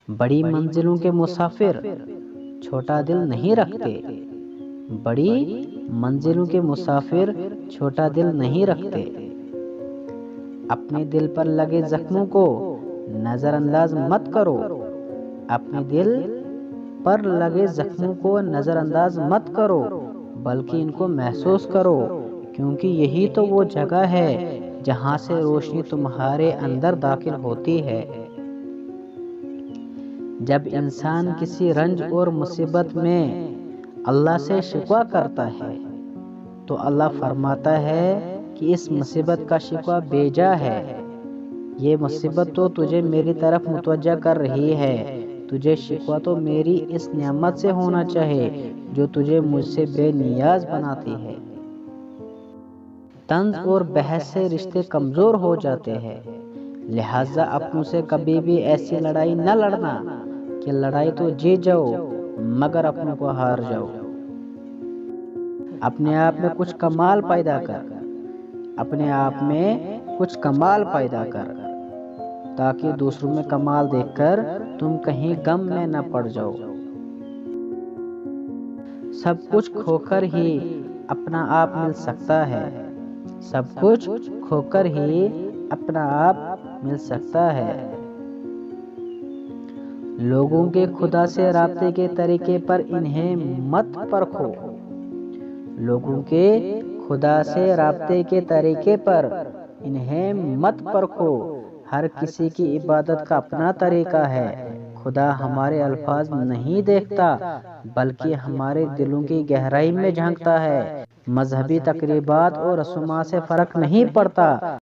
بڑی منزلوں کے مسافر چھوٹا دل نہیں رکھتے، بڑی منزلوں کے مسافر چھوٹا دل نہیں رکھتے۔ اپنے دل پر لگے زخموں کو نظر انداز مت کرو، اپنے دل پر لگے زخموں کو نظر انداز مت کرو، بلکہ ان کو محسوس کرو، کیونکہ یہی تو وہ جگہ ہے جہاں سے روشنی تمہارے اندر داخل ہوتی ہے۔ جب انسان کسی رنج اور مصیبت میں اللہ سے شکوہ کرتا ہے تو اللہ فرماتا ہے کہ اس مصیبت کا شکوہ بے جا ہے، یہ مصیبت تو تجھے میری طرف متوجہ کر رہی ہے، تجھے شکوہ تو میری اس نعمت سے ہونا چاہے جو تجھے مجھ سے بے نیاز بناتی ہے۔ طنز اور بحث سے رشتے کمزور ہو جاتے ہیں، لہٰذا اپنوں سے کبھی بھی ایسی لڑائی نہ لڑنا کہ لڑائی تو جیت جاؤ مگر اپنوں کو ہار جاؤ۔ اپنے آپ میں کچھ کمال پیدا کر، اپنے آپ میں کچھ کمال پیدا کر، تاکہ دوسروں میں کمال دیکھ کر تم کہیں غم میں نہ پڑ جاؤ۔ سب کچھ کھو کر ہی اپنا آپ مل سکتا ہے، سب کچھ کھو کر ہی اپنا آپ مل سکتا ہے۔ لوگوں کے خدا سے رابطے کے طریقے پر انہیں مت پرکھو، لوگوں کے خدا سے رابطے کے طریقے پر انہیں مت پرکھو، ہر کسی کی عبادت کا اپنا طریقہ ہے، خدا ہمارے الفاظ نہیں دیکھتا بلکہ ہمارے دلوں کی گہرائی میں جھانکتا ہے۔ مذہبی تقریبات اور رسومات سے فرق نہیں پڑتا،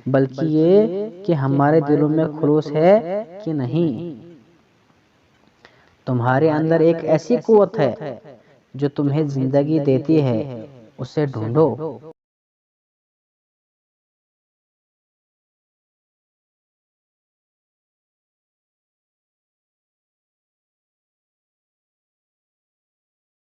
بلکہ یہ کہ ہمارے دلوں میں خلوص ہے کہ نہیں۔ تمہارے اندر ایک ایسی قوت ہے جو تمہیں زندگی دیتی ہے، اسے ڈھونڈو۔